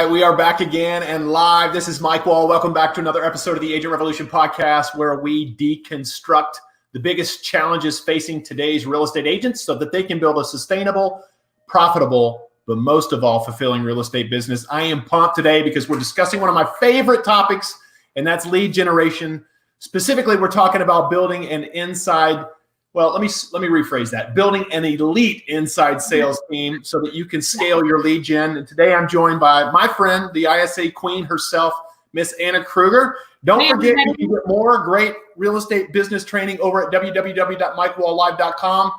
right, we are back again and live. This is Mike Wall. Welcome back to another episode of the Agent Revolution podcast, where we deconstruct the biggest challenges facing today's real estate agents so that they can build a sustainable, profitable, but most of all, fulfilling real estate business. I am pumped today because we're discussing one of my favorite topics, and that's lead generation. Specifically, we're talking about building an inside, well, let me rephrase that. Building an elite inside sales team so that you can scale your lead gen. And today I'm joined by my friend, the ISA queen herself, Miss Anna Krueger. Don't forget, you can get more great real estate business training over at www.mikewalllive.com.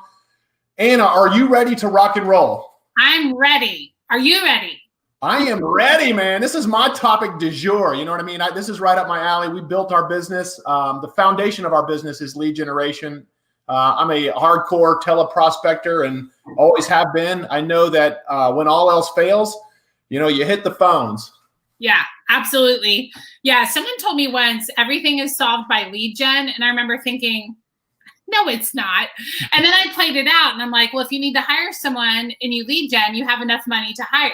Anna, are you ready to rock and roll? I'm ready. Are you ready? I am ready, man. This is my topic du jour. You know what I mean? This is right up my alley. We built our business. The foundation of our business is lead generation. I'm a hardcore teleprospector and always have been. I know that when all else fails, you hit the phones. Yeah, absolutely. Yeah, someone told me once everything is solved by lead gen. And I remember thinking, no, it's not. And then I played it out and I'm like, well, if you need to hire someone and you lead gen, you have enough money to hire.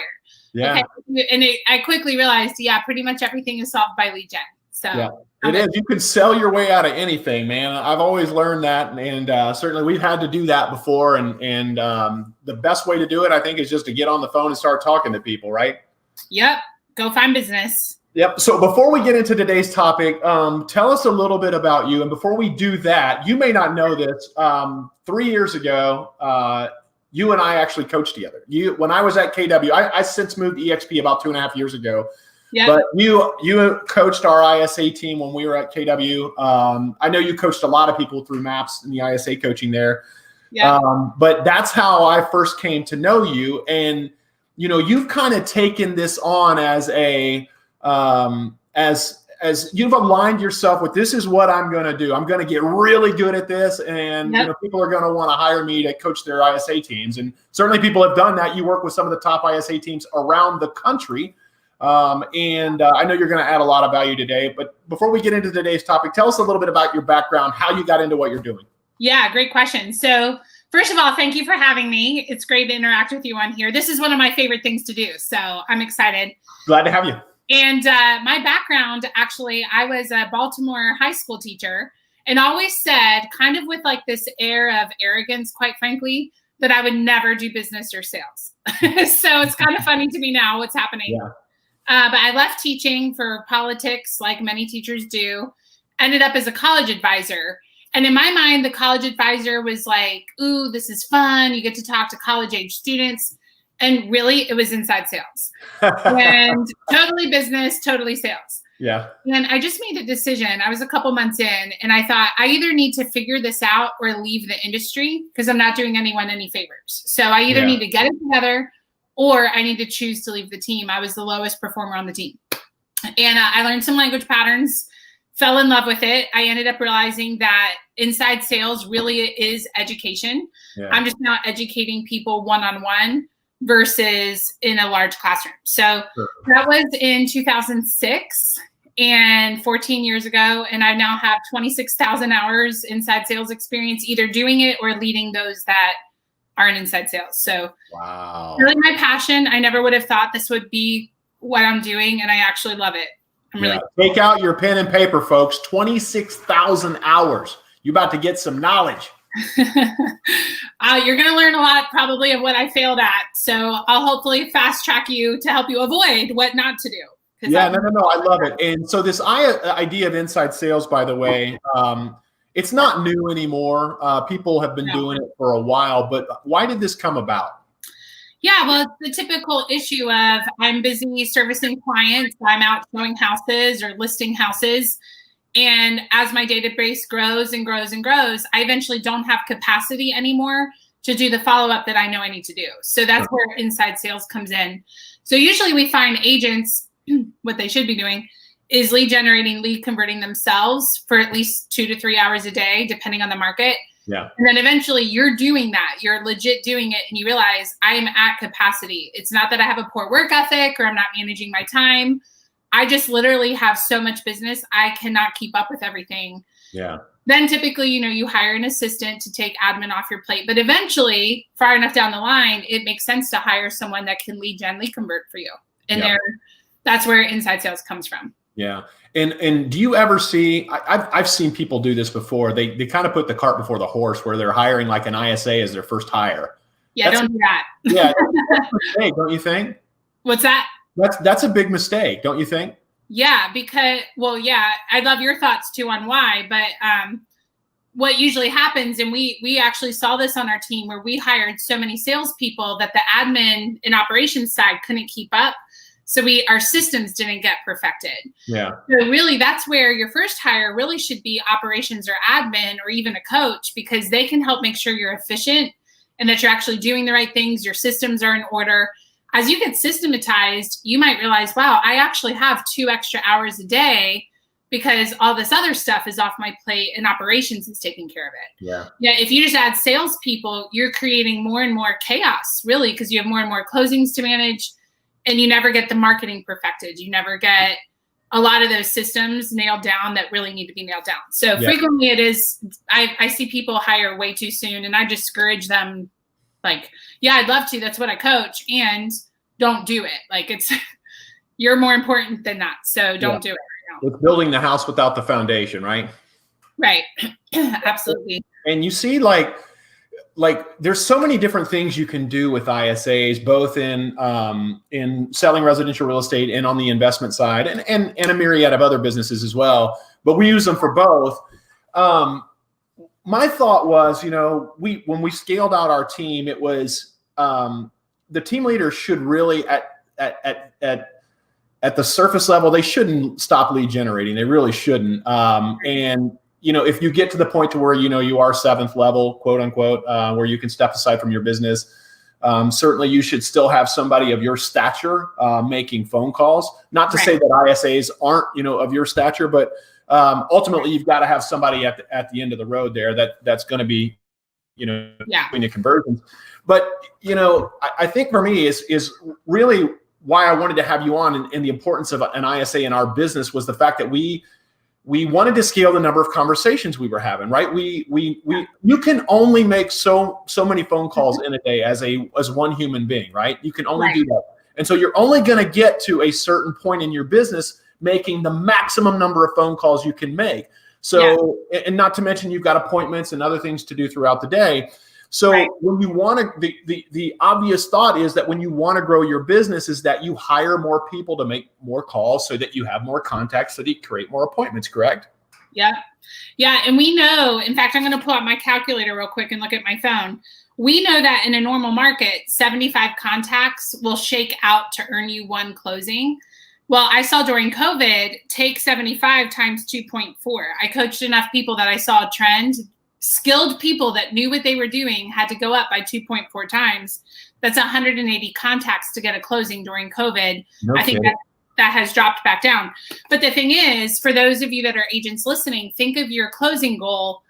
Yeah. Okay. And I quickly realized, yeah, pretty much everything is solved by lead gen. So yeah. It is. You can sell your way out of anything, man. I've always learned that, and certainly we've had to do that before. And the best way to do it, I think, is just to get on the phone and start talking to people, right? Yep. Go find business. Yep. So before we get into today's topic, tell us a little bit about you. And before we do that, you may not know this. 3 years ago, you and I actually coached together. When I was at KW, I since moved EXP about 2.5 years ago. Yeah. But you coached our ISA team when we were at KW. I know you coached a lot of people through MAPS and the ISA coaching there. Yeah. But that's how I first came to know you. And, you've kind of taken this on as as you've aligned yourself with, this is what I'm going to do. I'm going to get really good at this. And people are going to want to hire me to coach their ISA teams. And certainly people have done that. You work with some of the top ISA teams around the country. And I know you're going to add a lot of value today, but before we get into today's topic, tell us a little bit about your background, how you got into what you're doing. Yeah, great question. So first of all, thank you for having me. It's great to interact with you on here. This is one of my favorite things to do. So I'm excited. Glad to have you. And my background, actually, I was a Baltimore high school teacher and always said, kind of with like this air of arrogance, quite frankly, that I would never do business or sales. So it's kind of funny to me now what's happening. Yeah. But I left teaching for politics, like many teachers do, ended up as a college advisor. And in my mind, the college advisor was like, ooh, this is fun. You get to talk to college age students. And really, it was inside sales. And totally business, totally sales. Yeah. And I just made a decision. I was a couple months in, and I thought, I either need to figure this out or leave the industry because I'm not doing anyone any favors. So I either need to get it together or I need to choose to leave the team. I was the lowest performer on the team. And I learned some language patterns, fell in love with it. I ended up realizing that inside sales really is education. Yeah. I'm just not educating people one-on-one versus in a large classroom. So that was in 2006 and 14 years ago. And I now have 26,000 hours inside sales experience, either doing it or leading those that are in inside sales. So wow, really my passion. I never would have thought this would be what I'm doing. And I actually love it. I'm really take out your pen and paper, folks. 26,000 hours. You're about to get some knowledge. You're going to learn a lot probably of what I failed at. So I'll hopefully fast track you to help you avoid what not to do. Yeah, no. I love it. And so this idea of inside sales, by the way, it's not new anymore. People have been doing it for a while, but why did this come about? Yeah, well, it's the typical issue of I'm busy servicing clients. I'm out showing houses or listing houses. And as my database grows and grows and grows, I eventually don't have capacity anymore to do the follow-up that I know I need to do. So that's where inside sales comes in. So usually we find agents, what they should be doing is lead generating, lead converting themselves for at least 2 to 3 hours a day, depending on the market. Yeah. And then eventually you're doing that. You're legit doing it. And you realize I am at capacity. It's not that I have a poor work ethic or I'm not managing my time. I just literally have so much business. I cannot keep up with everything. Yeah. Then typically, you hire an assistant to take admin off your plate. But eventually, far enough down the line, it makes sense to hire someone that can lead gen, lead convert for you. And that's where inside sales comes from. Yeah. And do you ever see, I've seen people do this before. They kind of put the cart before the horse, where they're hiring like an ISA as their first hire. Yeah, don't do that. Yeah, that's a mistake, don't you think? What's that? That's a big mistake, don't you think? Yeah, because, well, yeah, I'd love your thoughts too on why, but what usually happens, and we actually saw this on our team where we hired so many salespeople that the admin and operations side couldn't keep up. So our systems didn't get perfected. Yeah. So really, that's where your first hire really should be operations or admin or even a coach, because they can help make sure you're efficient and that you're actually doing the right things. Your systems are in order. As you get systematized, you might realize, wow, I actually have 2 extra hours a day because all this other stuff is off my plate and operations is taking care of it. Yeah. Yeah. If you just add salespeople, you're creating more and more chaos, really, because you have more and more closings to manage. And you never get the marketing perfected. You never get a lot of those systems nailed down that really need to be nailed down. So frequently it is, I see people hire way too soon, and I discourage them, like, yeah, I'd love to. That's what I coach, and don't do it. Like, it's, you're more important than that. So don't do it right now. It's building the house without the foundation, right? Right. Absolutely. And you see, like there's so many different things you can do with ISAs, both in selling residential real estate and on the investment side, and a myriad of other businesses as well. But we use them for both. My thought was, when we scaled out our team, it was the team leaders should really at the surface level, they shouldn't stop lead generating. They really shouldn't. And if you get to the point to where, you are 7th level, quote unquote, where you can step aside from your business, certainly you should still have somebody of your stature making phone calls. Not to say that ISAs aren't, of your stature, but ultimately you've got to have somebody at the end of the road there that's going to be, doing the conversions. But, I think for me is really why I wanted to have you on, and the importance of an ISA in our business was the fact that we wanted to scale the number of conversations we were having, right? You can only make so many phone calls in a day as one human being, right? You can only do that. And so you're only going to get to a certain point in your business making the maximum number of phone calls you can make. So, and not to mention you've got appointments and other things to do throughout the day. So when you want to, the obvious thought is that when you want to grow your business is that you hire more people to make more calls so that you have more contacts, so that you create more appointments, correct? Yeah. Yeah. And we know, in fact, I'm going to pull out my calculator real quick and look at my phone. We know that in a normal market, 75 contacts will shake out to earn you 1 closing. Well, I saw during COVID, take 75 times 2.4. I coached enough people that I saw a trend. Skilled people that knew what they were doing had to go up by 2.4 times. That's 180 contacts to get a closing during COVID. I think that has dropped back down. But the thing is, for those of you that are agents listening, think of your closing goal.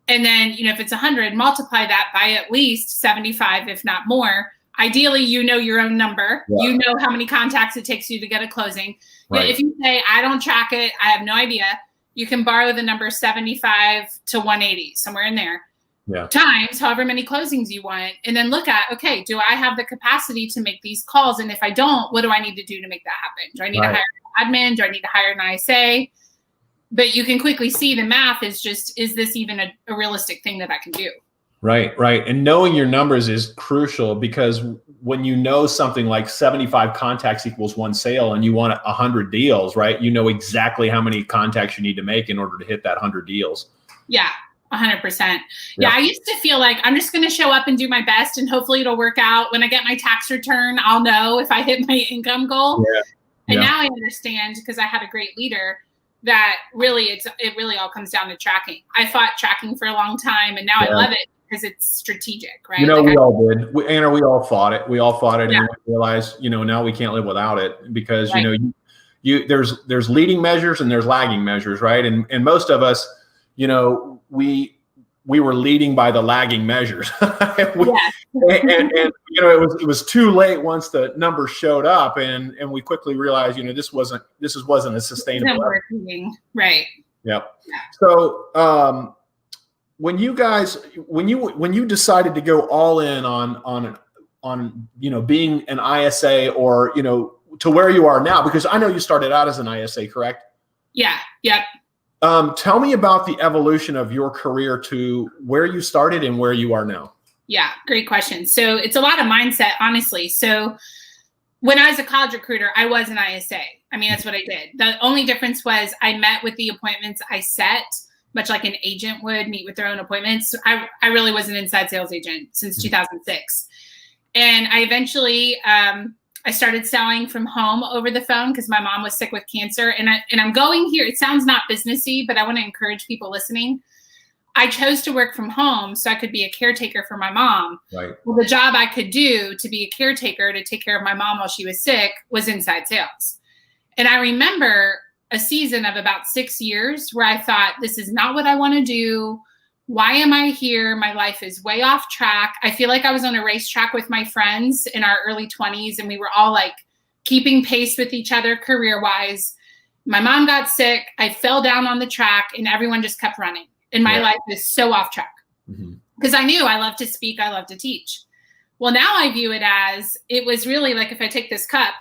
And then, if it's 100, multiply that by at least 75, if not more. Ideally, your own number. Yeah. You know how many contacts it takes you to get a closing. Right. If you say, I don't track it, I have no idea, you can borrow the number 75 to 180, somewhere in there, times however many closings you want. And then look at, okay, do I have the capacity to make these calls? And if I don't, what do I need to do to make that happen? Do I need to hire an admin? Do I need to hire an ISA? But you can quickly see the math is just, is this even a realistic thing that I can do? Right. And knowing your numbers is crucial, because when you know something like 75 contacts equals 1 sale and you want 100 deals, right? You know exactly how many contacts you need to make in order to hit that 100 deals. Yeah, 100%. Yeah, I used to feel like I'm just going to show up and do my best and hopefully it'll work out. When I get my tax return, I'll know if I hit my income goal. And now I understand, because I had a great leader, that really it really all comes down to tracking. I fought tracking for a long time, and now I love it. Because it's strategic, right? We all did. Anna, we all fought it. And we realized, now we can't live without it, because, there's leading measures and there's lagging measures, right? And most of us, we were leading by the lagging measures. It was too late once the numbers showed up, and we quickly realized, this wasn't a sustainable. Right. Yep. So, when you decided to go all in on being an ISA, or to where you are now? Because I know you started out as an ISA, correct? Yeah. Yep. Tell me about the evolution of your career to where you started and where you are now. Yeah, great question. So it's a lot of mindset, honestly. So when I was a college recruiter, I was an ISA. I mean, that's what I did. The only difference was I met with the appointments I set, much like an agent would meet with their own appointments. I really was an inside sales agent since 2006. And I eventually, I started selling from home over the phone because my mom was sick with cancer. And I'm going here. It sounds not businessy, but I want to encourage people listening. I chose to work from home so I could be a caretaker for my mom. Right. Well, the job I could do to be a caretaker to take care of my mom while she was sick was inside sales. And I remember a season of about 6 years where I thought, this is not what I want to do. Why am I here? My life is way off track. I feel like I was on a racetrack with my friends in our early 20s, and we were all like keeping pace with each other career-wise. My mom got sick. I fell down on the track, and everyone just kept running. And my life was so off track because I knew I love to speak. I love to teach. Well, now I view it as it was really like if I take this cup,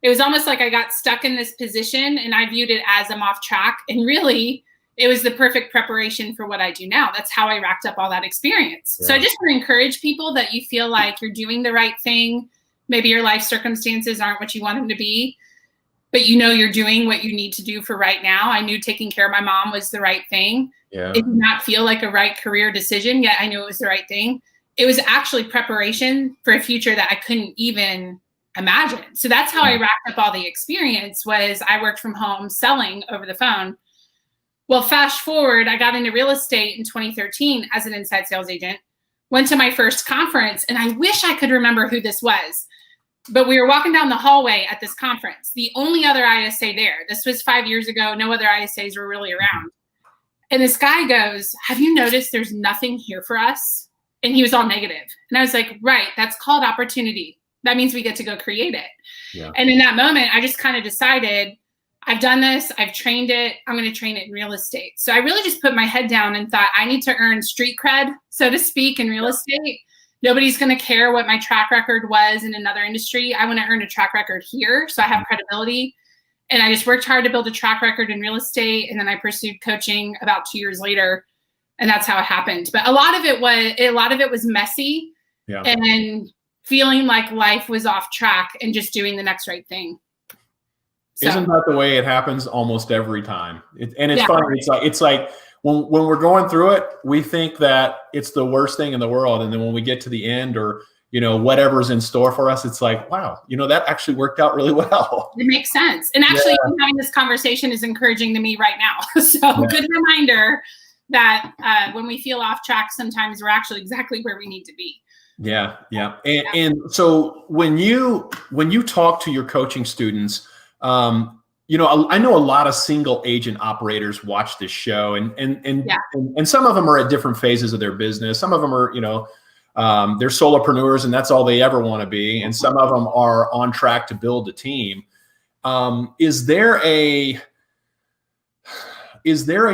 it was almost like I got stuck in this position and I viewed it as I'm off track. And really, it was the perfect preparation for what I do now. That's how I racked up all that experience. Yeah. So I just want to encourage people that you feel like you're doing the right thing. Maybe your life circumstances aren't what you want them to be, but you know you're doing what you need to do for right now. I knew taking care of my mom was the right thing. Yeah. It did not feel like a right career decision, yet I knew it was the right thing. It was actually preparation for a future that I couldn't even imagine. So that's how I racked up all the experience. Was I worked from home selling over the phone. Well, fast forward, I got into real estate in 2013 as an inside sales agent, went to my first conference, and I wish I could remember who this was, but we were walking down the hallway at this conference, the only other ISA there. This was 5 years ago. No other ISAs were really around. And this guy goes, have you noticed there's nothing here for us? And he was all negative. And I was like, right, that's called opportunity. That means we get to go create it. Yeah. And in that moment, I just kind of decided, I've done this, I've trained it, I'm going to train it in real estate. So I really just put my head down and thought, I need to earn street cred, so to speak, in real estate. Nobody's going to care what my track record was in another industry. I want to earn a track record here so I have credibility. And I just worked hard to build a track record in real estate. And then I pursued coaching about 2 years later. And that's how it happened. But a lot of it was messy and feeling like life was off track and just doing the next right thing. So. Isn't that the way it happens almost every time? It's funny. It's like when we're going through it, we think that it's the worst thing in the world. And then when we get to the end or, whatever's in store for us, it's like, wow, that actually worked out really well. It makes sense. And actually having this conversation is encouraging to me right now. So good reminder that when we feel off track, sometimes we're actually exactly where we need to be. Yeah. And so when you talk to your coaching students, I know a lot of single agent operators watch this show and some of them are at different phases of their business. Some of them are, they're solopreneurs and that's all they ever want to be. And some of them are on track to build a team. Is there a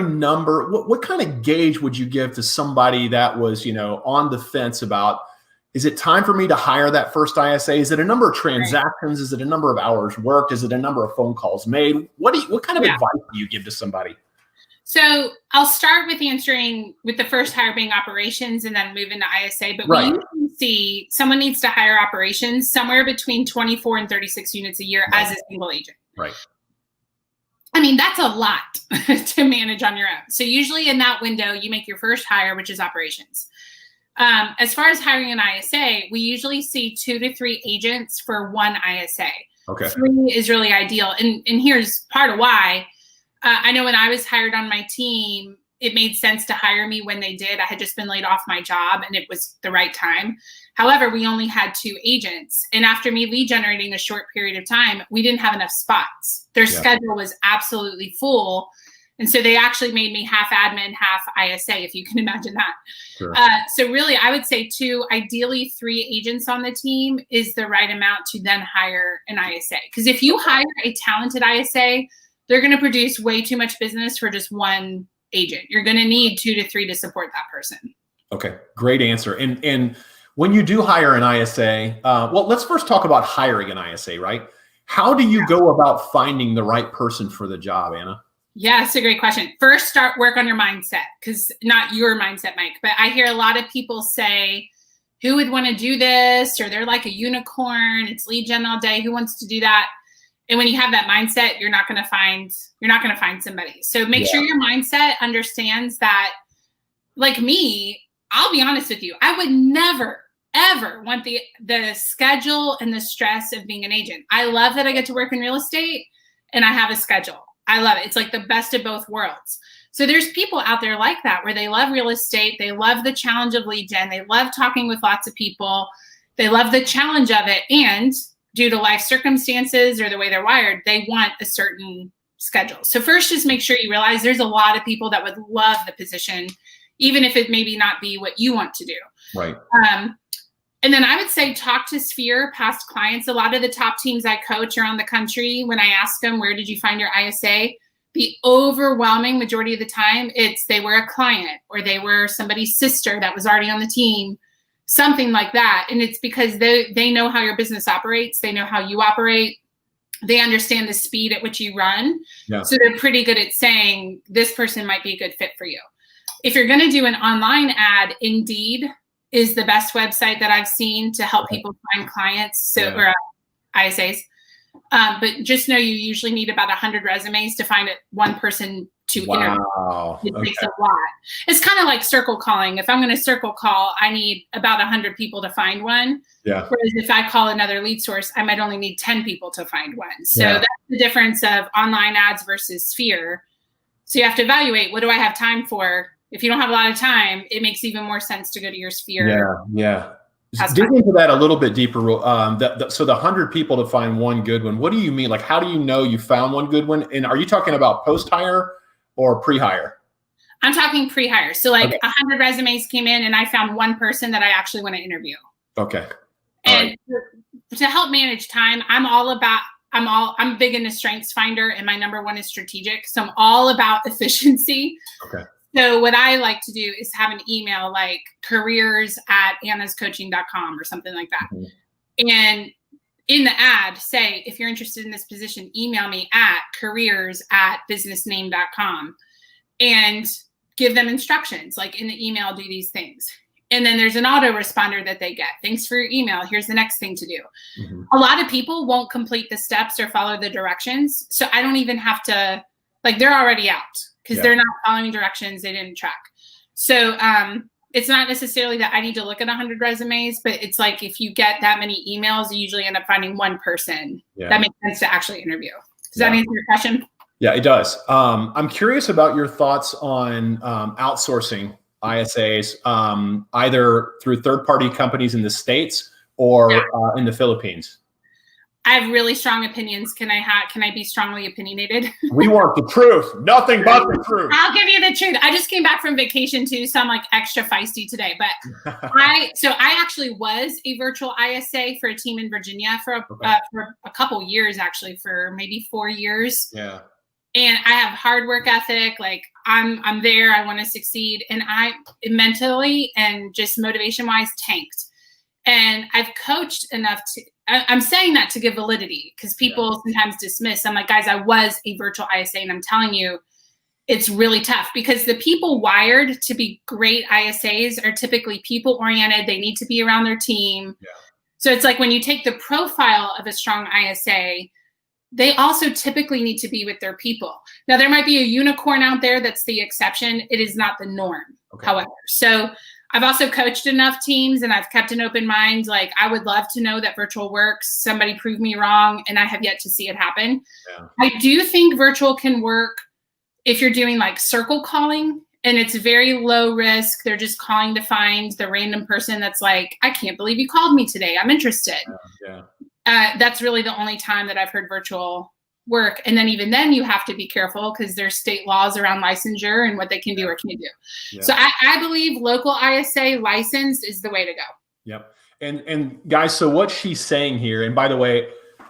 number? What kind of gauge would you give to somebody that was, on the fence about, is it time for me to hire that first ISA? Is it a number of transactions? Is it a number of hours worked? Is it a number of phone calls made? What kind of advice do you give to somebody? So I'll start with answering with the first hire being operations and then move into ISA. But we usually see someone needs to hire operations somewhere between 24 and 36 units a year as a single agent. Right. I mean, that's a lot to manage on your own. So usually in that window, you make your first hire, which is operations. As far as hiring an ISA, we usually see 2 to 3 agents for one ISA. Okay. 3 is really ideal. And here's part of why. I know when I was hired on my team, it made sense to hire me when they did. I had just been laid off my job and it was the right time. However, we only had 2 agents. And after me lead generating a short period of time, we didn't have enough spots. Their schedule was absolutely full. And so they actually made me half admin, half ISA, if you can imagine that. Sure. So really, I would say 2, ideally 3 agents on the team is the right amount to then hire an ISA. Because if you hire a talented ISA, they're going to produce way too much business for just one agent. You're going to need 2 to 3 to support that person. Okay, great answer. And when you do hire an ISA, well, let's first talk about hiring an ISA, right? How do you go about finding the right person for the job, Anna? Yeah, it's a great question. First, start work on your mindset, because not your mindset, Mike, but I hear a lot of people say, who would want to do this? Or they're like a unicorn. It's lead gen all day. Who wants to do that? And when you have that mindset, you're not going to find somebody. So make sure your mindset understands that, like me, I'll be honest with you, I would never, ever want the schedule and the stress of being an agent. I love that I get to work in real estate and I have a schedule. I love it. It's like the best of both worlds. So there's people out there like that, where they love real estate. They love the challenge of lead gen. They love talking with lots of people. They love the challenge of it. And due to life circumstances or the way they're wired, they want a certain schedule. So first, just make sure you realize there's a lot of people that would love the position, even if it maybe not be what you want to do. Right. And then I would say talk to Sphere past clients. A lot of the top teams I coach around the country, when I ask them, where did you find your ISA? The overwhelming majority of the time, it's they were a client or they were somebody's sister that was already on the team, something like that. And it's because they know how your business operates. They know how you operate. They understand the speed at which you run. Yeah. So they're pretty good at saying, this person might be a good fit for you. If you're going to do an online ad, Indeed is the best website that I've seen to help people find clients, or ISAs. But just know you usually need about 100 resumes to find one person to interview. It takes a lot. It's kind of like circle calling. If I'm going to circle call, I need about 100 people to find one. Yeah. Whereas if I call another lead source, I might only need 10 people to find one. So that's the difference of online ads versus Sphere. So you have to evaluate, what do I have time for? If you don't have a lot of time, it makes even more sense to go to your Sphere. Yeah. Dig into that a little bit deeper. So the 100 people to find one good one, what do you mean? Like, how do you know you found one good one? And are you talking about post-hire or pre-hire? I'm talking pre-hire. So 100 resumes came in and I found one person that I actually want to interview. Okay. And to help manage time, I'm big into strengths finder, and my number one is strategic. So I'm all about efficiency. Okay. So what I like to do is have an email like careers@annascoaching.com or something like that. Mm-hmm. And in the ad, say, if you're interested in this position, email me at careers@businessname.com and give them instructions. Like in the email, do these things. And then there's an autoresponder that they get. Thanks for your email. Here's the next thing to do. Mm-hmm. A lot of people won't complete the steps or follow the directions. So I don't even have to, they're already out. Because they're not following directions, they didn't track. So it's not necessarily that I need to look at 100 resumes, but it's like if you get that many emails, you usually end up finding one person that makes sense to actually interview. Does that answer your question? Yeah, it does. I'm curious about your thoughts on outsourcing ISAs, either through third-party companies in the States or in the Philippines. I have really strong opinions. Can I be strongly opinionated? We want the truth. Nothing but the truth. I'll give you the truth. I just came back from vacation too, so I'm extra feisty today. But I actually was a virtual ISA for a team in Virginia for a couple years, actually, for maybe 4 years. Yeah. And I have hard work ethic. I'm there. I want to succeed. And I mentally and just motivation wise tanked. And I've coached enough to, I'm saying that to give validity, because people sometimes dismiss. I'm like, guys, I was a virtual ISA, and I'm telling you, it's really tough, because the people wired to be great ISAs are typically people oriented. They need to be around their team. Yeah. So it's like when you take the profile of a strong ISA, they also typically need to be with their people. Now, there might be a unicorn out there that's the exception. It is not the norm, however. So I've also coached enough teams, and I've kept an open mind. I would love to know that virtual works. Somebody prove me wrong, and I have yet to see it happen. Yeah. I do think virtual can work if you're doing circle calling, and it's very low risk. They're just calling to find the random person that's like, I can't believe you called me today. I'm interested. That's really the only time that I've heard virtual work. And then even then you have to be careful, because there's state laws around licensure and what they can do or can't do. Yeah. So I believe local ISA licensed is the way to go. Yep. And guys, so what she's saying here, and by the way,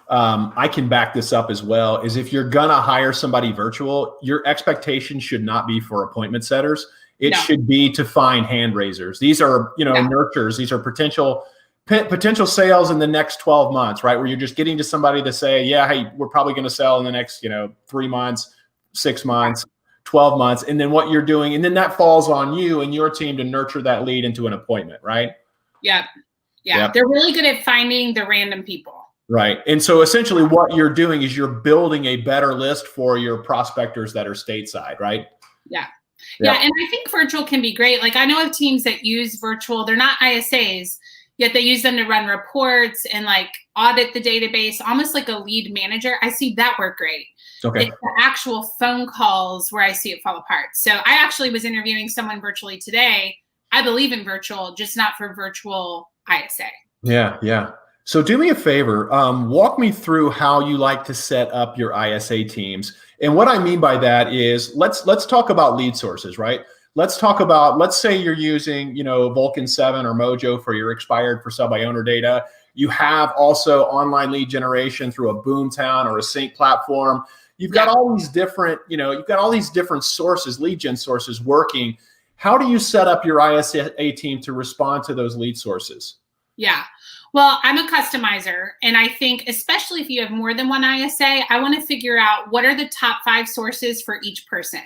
I can back this up as well, is if you're going to hire somebody virtual, your expectation should not be for appointment setters. It should be to find hand raisers. These are, nurturers. These are potential potential sales in the next 12 months, right? Where you're just getting to somebody to say, yeah, hey, we're probably going to sell in the next, 3 months, 6 months, 12 months. And then what you're doing, and then that falls on you and your team to nurture that lead into an appointment, right? Yeah. They're really good at finding the random people. Right. And so essentially what you're doing is you're building a better list for your prospectors that are stateside, right? Yeah. And I think virtual can be great. Like I know of teams that use virtual, they're not ISAs, yet they use them to run reports and like audit the database, almost like a lead manager. I see that work great. Okay. It's the actual phone calls where I see it fall apart. So I actually was interviewing someone virtually today. I believe in virtual, just not for virtual ISA. Yeah. So do me a favor, walk me through how you like to set up your ISA teams. And what I mean by that is let's talk about lead sources, right? Let's talk about, let's say you're using, Vulcan 7 or Mojo for your expired for sell by owner data. You have also online lead generation through a Boomtown or a Sync platform. You've got all these different, sources, lead gen sources working. How do you set up your ISA team to respond to those lead sources? Yeah. Well, I'm a customizer, and I think especially if you have more than one ISA, I want to figure out what are the top 5 sources for each person.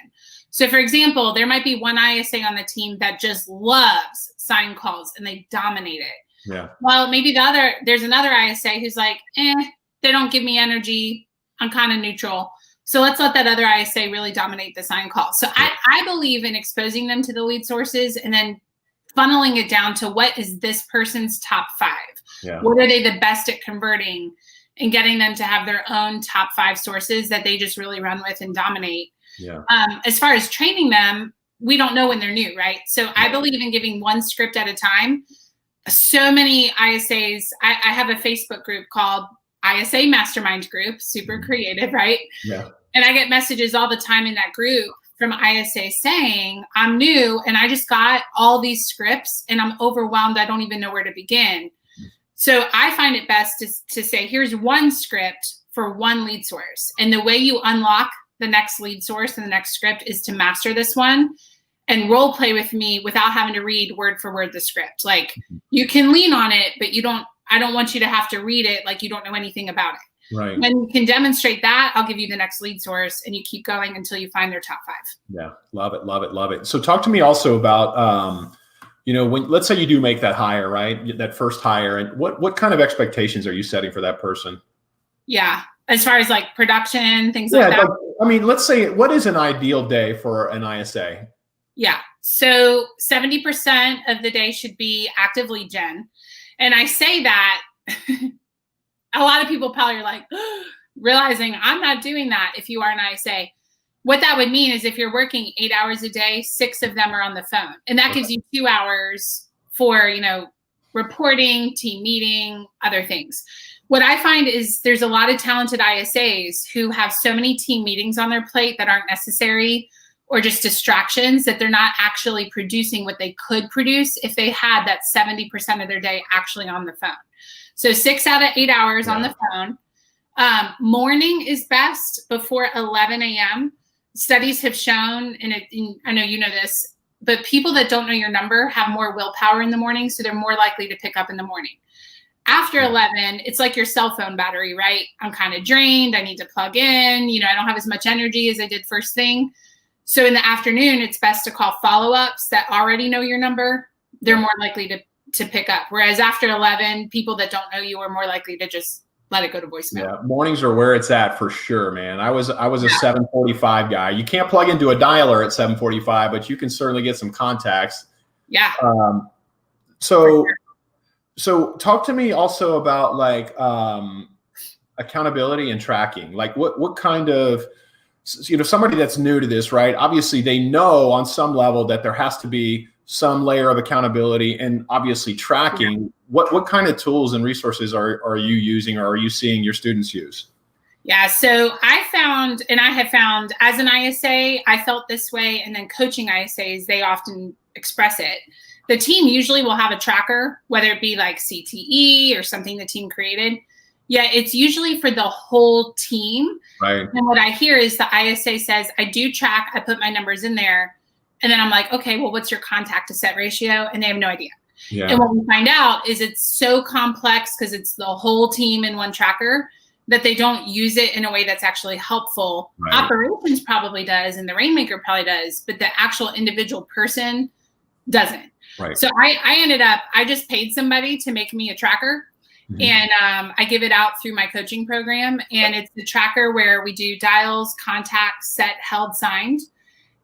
So for example, there might be one ISA on the team that just loves sign calls and they dominate it. Yeah. Well, maybe there's another ISA who's like, they don't give me energy. I'm kind of neutral. So let's let that other ISA really dominate the sign call. So I believe in exposing them to the lead sources and then funneling it down to what is this person's top 5. Yeah. What are they the best at converting, and getting them to have their own top 5 sources that they just really run with and dominate. Yeah. As far as training them, we don't know when they're new, right? So I believe in giving one script at a time. So many ISAs, I have a Facebook group called ISA Mastermind Group, super creative, right? Yeah. And I get messages all the time in that group from ISA saying, I'm new and I just got all these scripts and I'm overwhelmed. I don't even know where to begin. So I find it best to say, here's one script for one lead source. And the way you unlock the next lead source and the next script is to master this one and role play with me without having to read word for word the script. Like you can lean on it, but I don't want you to have to read it like you don't know anything about it. Right. When you can demonstrate that, I'll give you the next lead source and you keep going until you find their top 5. Yeah. Love it. So talk to me also about, when, let's say you do make that hire, right? That first hire, and what kind of expectations are you setting for that person? Yeah. As far as like production, things like that. Let's say, what is an ideal day for an ISA? Yeah. So 70% of the day should be active lead gen. And I say that a lot of people probably are like, realizing I'm not doing that if you are an ISA. What that would mean is if you're working 8 hours a day, 6 of them are on the phone. And that gives you 2 hours for, reporting, team meeting, other things. What I find is there's a lot of talented ISAs who have so many team meetings on their plate that aren't necessary or just distractions that they're not actually producing what they could produce if they had that 70% of their day actually on the phone. So 6 out of 8 hours on the phone. Morning is best before 11 a.m. Studies have shown, and I know you know this, but people that don't know your number have more willpower in the morning, so they're more likely to pick up in the morning. After 11, it's like your cell phone battery, right? I'm kind of drained. I need to plug in. I don't have as much energy as I did first thing. So in the afternoon, it's best to call follow-ups that already know your number. They're more likely to pick up. Whereas after 11, people that don't know you are more likely to just let it go to voicemail. Yeah, mornings are where it's at for sure, man. I was a 7:45 guy. You can't plug into a dialer at 7:45, but you can certainly get some contacts. Yeah. So talk to me also about like accountability and tracking. Like what kind of, somebody that's new to this, right? Obviously they know on some level that there has to be some layer of accountability and obviously tracking. Yeah. What kind of tools and resources are you using, or are you seeing your students use? Yeah, so I have found as an ISA, I felt this way, and then coaching ISAs, they often express it. The team usually will have a tracker, whether it be like CTE or something the team created. Yeah, it's usually for the whole team. Right. And what I hear is the ISA says, I do track, I put my numbers in there. And then I'm like, okay, well, what's your contact to set ratio? And they have no idea. Yeah. And what we find out is it's so complex because it's the whole team in one tracker that they don't use it in a way that's actually helpful. Right. Operations probably does, and the Rainmaker probably does, but the actual individual person doesn't. Right. So I just paid somebody to make me a tracker. Mm-hmm. And I give it out through my coaching program. And it's the tracker where we do dials, contacts, set, held, signed.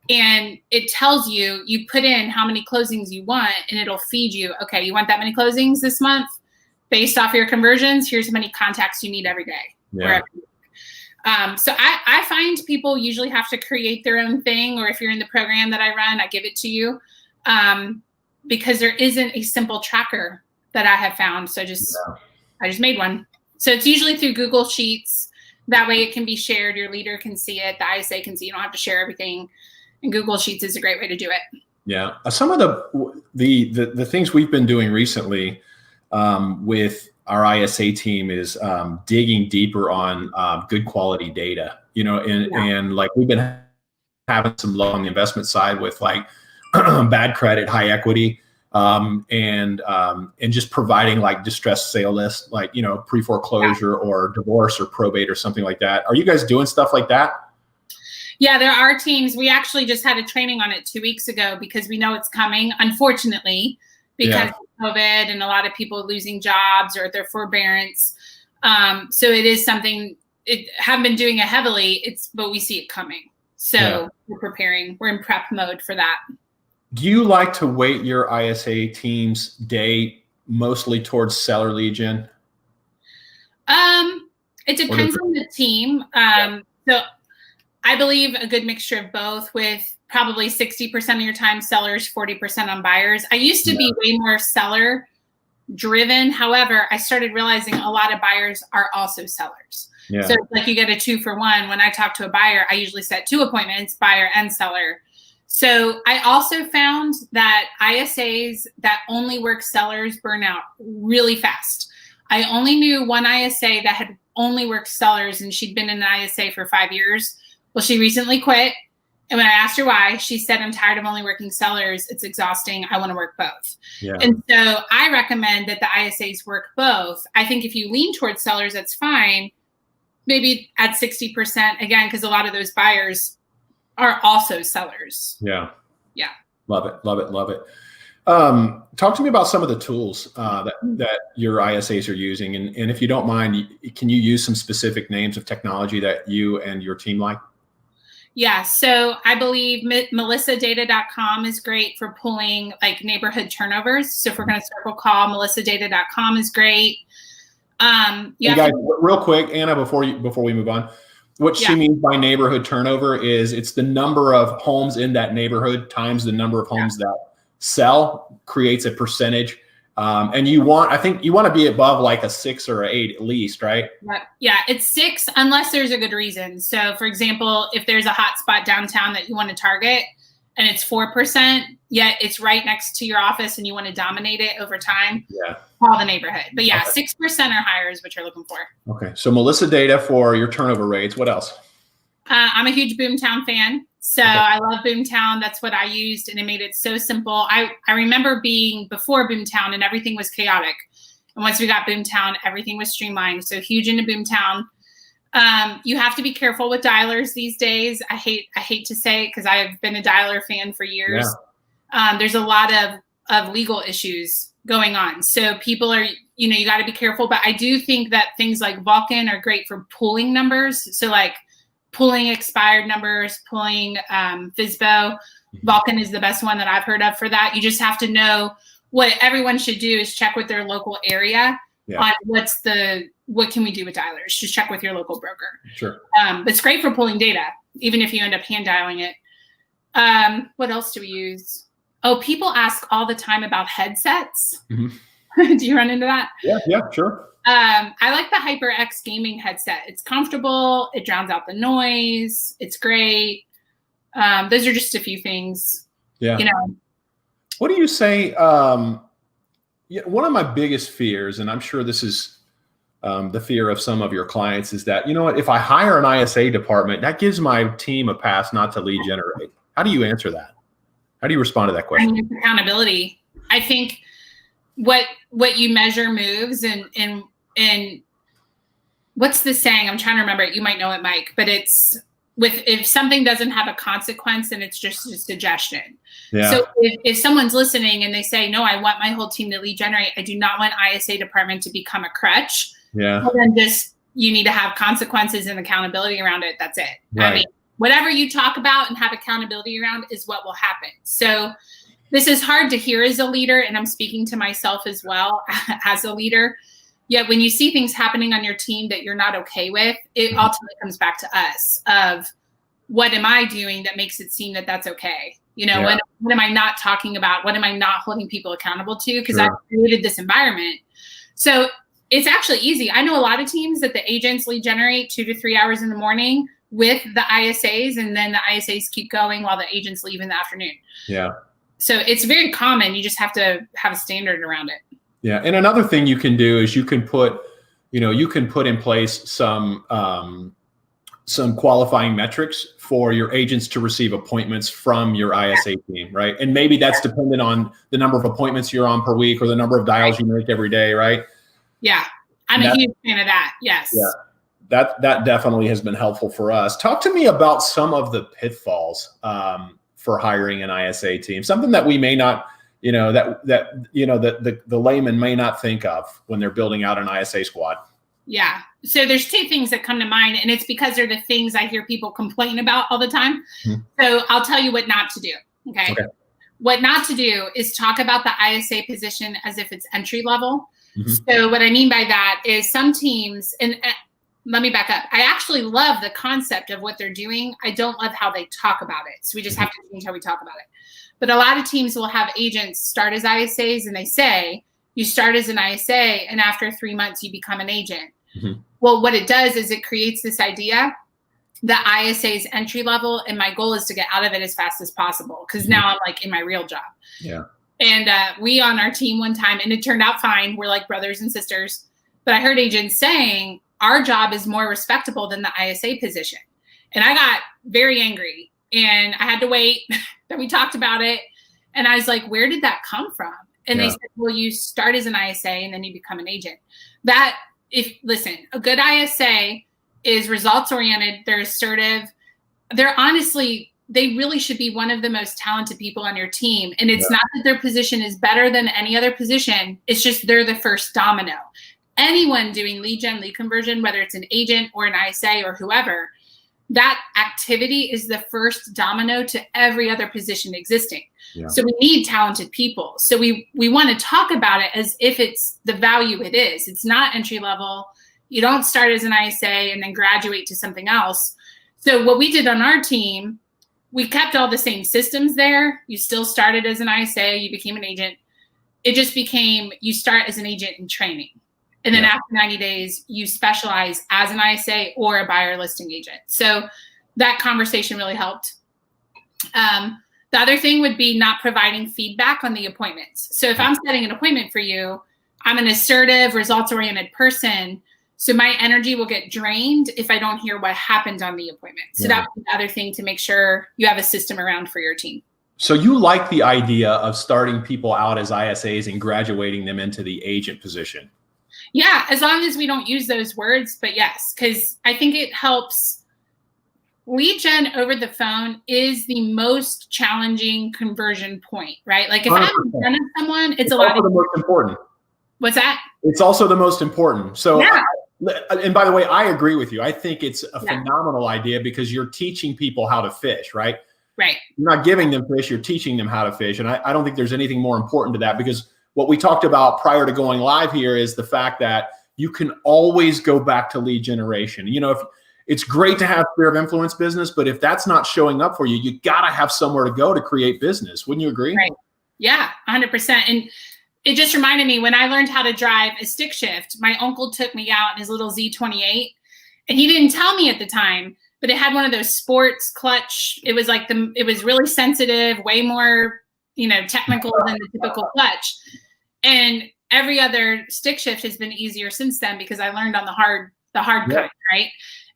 And it tells you, you put in how many closings you want, and it'll feed you, okay, you want that many closings this month? Based off your conversions, here's how many contacts you need every day. Yeah. So I find people usually have to create their own thing, or if you're in the program that I run, I give it to you, because there isn't a simple tracker that I have found. So I just made one. So it's usually through Google Sheets. That way it can be shared. Your leader can see it. The ISA can see. You don't have to share everything. And Google Sheets is a great way to do it. Yeah. Some of the things we've been doing recently with our ISA team is digging deeper on good quality data, and like we've been having some low on the investment side with like bad credit, high equity, and just providing like distressed sale lists, like, pre-foreclosure or divorce or probate or something like that. Are you guys doing stuff like that? Yeah, there are teams. We actually just had a training on it 2 weeks ago because we know it's coming, unfortunately, because of COVID and a lot of people losing jobs or their forbearance. So it is something, haven't been doing it heavily, but we see it coming. So we're preparing. We're in prep mode for that. Do you like to weight your ISA team's day mostly towards seller lead gen? It depends on the team. So I believe a good mixture of both, with probably 60% of your time sellers, 40% on buyers. I used to be way more seller driven. However, I started realizing a lot of buyers are also sellers. Yeah. So it's like you get a 2-for-1. When I talk to a buyer, I usually set 2 appointments, buyer and seller. So I also found that ISAs that only work sellers burn out really fast. I only knew one ISA that had only worked sellers, and she'd been in an ISA for 5 years. Well, she recently quit. And when I asked her why, she said, I'm tired of only working sellers. It's exhausting. I want to work both. Yeah. And so I recommend that the ISAs work both. I think if you lean towards sellers, that's fine. Maybe at 60%, again, because a lot of those buyers are also sellers. Yeah. Yeah. Love it. Love it. Love it. Talk to me about some of the tools that your ISAs are using. And if you don't mind, can you use some specific names of technology that you and your team like? Yeah, so I believe melissadata.com is great for pulling like neighborhood turnovers. So if we're going to circle call, melissadata.com is great. Guys, real quick, Anna, before we move on, what she means by neighborhood turnover is it's the number of homes in that neighborhood times the number of homes that sell creates a percentage. And I think you want to be above like a 6 or an 8 at least, right? Yeah, it's 6 unless there's a good reason. So for example, if there's a hot spot downtown that you want to target and it's 4%, yet it's right next to your office and you want to dominate it over time, call the neighborhood. But 6% or higher is what you're looking for. Okay. So Melissa data for your turnover rates. What else? I'm a huge Boomtown fan. So I love Boomtown. That's what I used, and it made it so simple. I remember being before Boomtown and everything was chaotic. And once we got Boomtown, everything was streamlined. So huge into Boomtown. You have to be careful with dialers these days. I hate to say it because I have been a dialer fan for years. Yeah. There's a lot of legal issues going on. So people are, you got to be careful. But I do think that things like Vulcan are great for pulling numbers. So like pulling expired numbers, pulling FSBO. Vulcan is the best one that I've heard of for that. You just have to know what everyone should do is check with their local area on what can we do with dialers. Just check with your local broker. Sure. But it's great for pulling data, even if you end up hand dialing it. What else do we use? Oh, people ask all the time about headsets. Mm-hmm. Do you run into that? Yeah, sure. I like the HyperX gaming headset. It's comfortable. It drowns out the noise. It's great. Those are just a few things. Yeah. What do you say? One of my biggest fears, and I'm sure this is the fear of some of your clients, is that, if I hire an ISA department, that gives my team a pass not to lead generate. How do you answer that? How do you respond to that question? Accountability. I think what you measure moves, and what's the saying? I'm trying to remember it. You might know it, Mike, but it's if something doesn't have a consequence, then it's just a suggestion. Yeah. So if someone's listening and they say, no, I want my whole team to lead generate, I do not want ISA department to become a crutch. Yeah. Well, then you need to have consequences and accountability around it. That's it. Right. I mean, whatever you talk about and have accountability around is what will happen. So this is hard to hear as a leader, and I'm speaking to myself as well as a leader. Yet when you see things happening on your team that you're not okay with, it ultimately comes back to us of what am I doing that makes it seem that that's okay? You know, what am I not talking about? What am I not holding people accountable to? Because I've created this environment. So it's actually easy. I know a lot of teams that the agents lead generate 2 to 3 hours in the morning with the ISAs, and then the ISAs keep going while the agents leave in the afternoon. Yeah. So it's very common. You just have to have a standard around it. Yeah. And another thing you can do is you can put in place some qualifying metrics for your agents to receive appointments from your ISA team, right? And maybe that's dependent on the number of appointments you're on per week or the number of dials you make every day, right? Yeah. I'm a huge fan of that. Yes. Yeah. That definitely has been helpful for us. Talk to me about some of the pitfalls for hiring an ISA team, something that we may not, the layman may not think of when they're building out an ISA squad. Yeah. So there's 2 things that come to mind, and it's because they're the things I hear people complain about all the time. Mm-hmm. So I'll tell you what not to do. Okay. What not to do is talk about the ISA position as if it's entry level. Mm-hmm. So what I mean by that is some teams, and let me back up. I actually love the concept of what they're doing. I don't love how they talk about it. So we just have to change how we talk about it. But a lot of teams will have agents start as ISAs, and they say, you start as an ISA, and after 3 months, you become an agent. Mm-hmm. Well, what it does is it creates this idea that ISA is entry level, and my goal is to get out of it as fast as possible, because now I'm like in my real job. Yeah. And we on our team one time, and it turned out fine. We're like brothers and sisters. But I heard agents saying, our job is more respectable than the ISA position. And I got very angry, and I had to wait. Then we talked about it. And I was like, where did that come from? And they said, well, you start as an ISA and then you become an agent. Listen, a good ISA is results oriented. They're assertive. They really should be one of the most talented people on your team. And it's not that their position is better than any other position. It's just they're the first domino. Anyone doing lead gen, lead conversion, whether it's an agent or an ISA or whoever, that activity is the first domino to every other position existing. Yeah. So we need talented people. So we want to talk about it as if it's the value it is. It's not entry level. You don't start as an ISA and then graduate to something else. So what we did on our team, we kept all the same systems there. You still started as an ISA, you became an agent. It just became, you start as an agent in training. And then after 90 days, you specialize as an ISA or a buyer listing agent. So that conversation really helped. The other thing would be not providing feedback on the appointments. So if I'm setting an appointment for you, I'm an assertive, results-oriented person. So my energy will get drained if I don't hear what happened on the appointment. So that's the other thing to make sure you have a system around for your team. So you like the idea of starting people out as ISAs and graduating them into the agent position? Yeah, as long as we don't use those words, but yes, because I think it helps. Lead gen over the phone is the most challenging conversion point, right? Like if 100%. I'm in front of someone, it's a lot of the most important. What's that? It's also the most important. So, and by the way, I agree with you. I think it's a phenomenal idea because you're teaching people how to fish, right? Right. You're not giving them fish, you're teaching them how to fish. And I don't think there's anything more important to that, because what we talked about prior to going live here is the fact that you can always go back to lead generation. You know, if it's great to have sphere of influence business, but if that's not showing up for you, you got to have somewhere to go to create business. Wouldn't you agree? Right. Yeah, 100%. And it just reminded me when I learned how to drive a stick shift, my uncle took me out in his little Z28, and he didn't tell me at the time, but it had one of those sports clutch. It was like it was really sensitive, way more, technical than the typical clutch. And every other stick shift has been easier since then because I learned on the hard kind, right?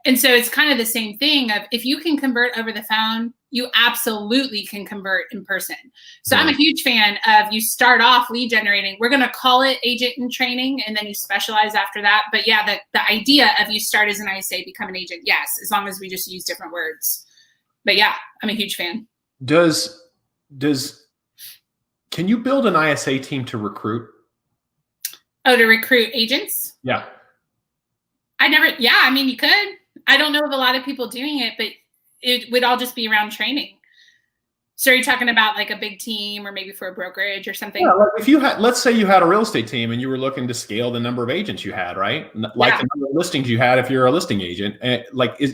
And so it's kind of the same thing of if you can convert over the phone, you absolutely can convert in person. So I'm a huge fan of you start off lead generating. We're going to call it agent in training, and then you specialize after that. But yeah, the idea of you start as an ISA, become an agent. Yes, as long as we just use different words. But yeah, I'm a huge fan. Can you build an ISA team to recruit? Oh, to recruit agents? Yeah. I mean, you could. I don't know of a lot of people doing it, but it would all just be around training. So are you talking about like a big team or maybe for a brokerage or something? Yeah, like if you had, let's say you had a real estate team and you were looking to scale the number of agents you had, right? Like the number of listings you had if you're a listing agent. And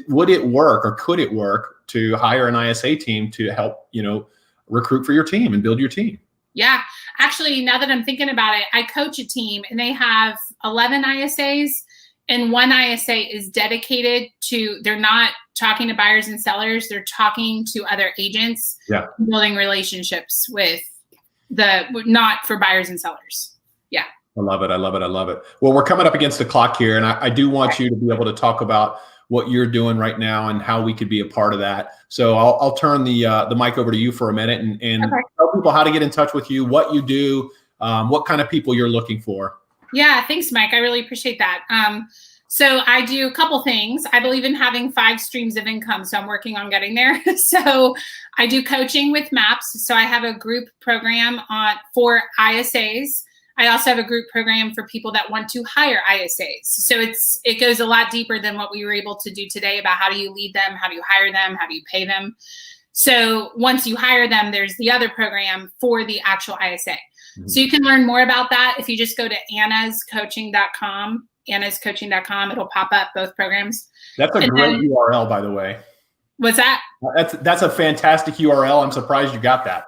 would it work or could it work to hire an ISA team to help, recruit for your team and build your team? Yeah. Actually, now that I'm thinking about it, I coach a team and they have 11 ISAs. And one ISA is dedicated to, they're not talking to buyers and sellers, they're talking to other agents, building relationships with not for buyers and sellers. Yeah. I love it. I love it. I love it. Well, we're coming up against the clock here, and I do want you to be able to talk about what you're doing right now and how we could be a part of that. So I'll turn the mic over to you for a minute and tell people how to get in touch with you, what you do, what kind of people you're looking for. Yeah, thanks, Mike. I really appreciate that. So I do a couple things. I believe in having 5 streams of income, so I'm working on getting there. So I do coaching with MAPS. So I have a group program for ISAs. I also have a group program for people that want to hire ISAs. So it goes a lot deeper than what we were able to do today about how do you lead them, how do you hire them, how do you pay them. So once you hire them, there's the other program for the actual ISA. So you can learn more about that if you just go to annascoaching.com, annascoaching.com. It'll pop up both programs. That's a great URL, by the way. What's that? That's a fantastic URL. I'm surprised you got that.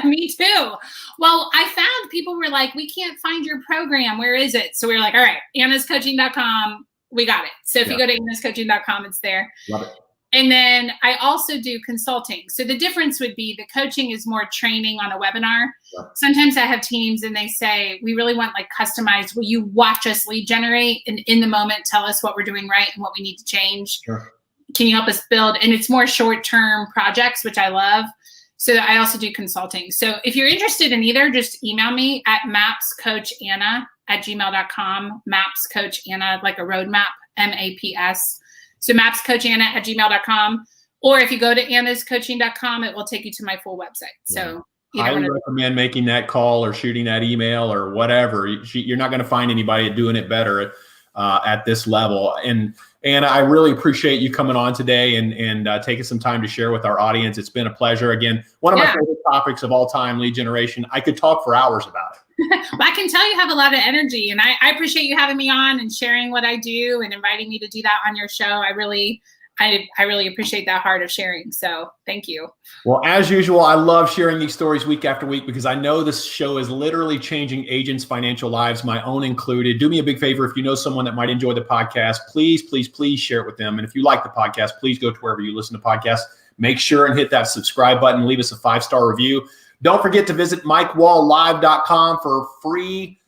Me too. Well, I found people were like, we can't find your program. Where is it? So we were like, all right, annascoaching.com. We got it. So if you go to annascoaching.com, it's there. Love it. And then I also do consulting. So the difference would be the coaching is more training on a webinar. Yeah. Sometimes I have teams and they say, we really want like customized. Will you watch us lead generate and in the moment tell us what we're doing right and what we need to change? Sure. Can you help us build? And it's more short-term projects, which I love. So I also do consulting. So if you're interested in either, just email me at mapscoachanna@gmail.com. Mapscoachanna, like a roadmap, MAPS. So mapscoachanna@gmail.com. Or if you go to annascoaching.com, it will take you to my full website. So I would recommend making that call or shooting that email or whatever. You're not going to find anybody doing it better at this level. And I really appreciate you coming on today and taking some time to share with our audience. It's been a pleasure. Again, one of my favorite topics of all time, lead generation. I could talk for hours about it. Well, I can tell you have a lot of energy, and I appreciate you having me on and sharing what I do and inviting me to do that on your show. I really appreciate that heart of sharing. So thank you. Well, as usual, I love sharing these stories week after week because I know this show is literally changing agents' financial lives, my own included. Do me a big favor. If you know someone that might enjoy the podcast, please, please, please share it with them. And if you like the podcast, please go to wherever you listen to podcasts. Make sure and hit that subscribe button and leave us a 5-star review. Don't forget to visit MikeWallLive.com for free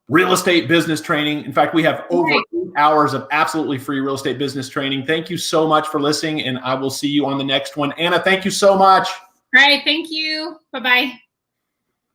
real estate business training. In fact, we have over 8 hours of absolutely free real estate business training. Thank you so much for listening, and I will see you on the next one. Anna, thank you so much. All right. Thank you. Bye-bye.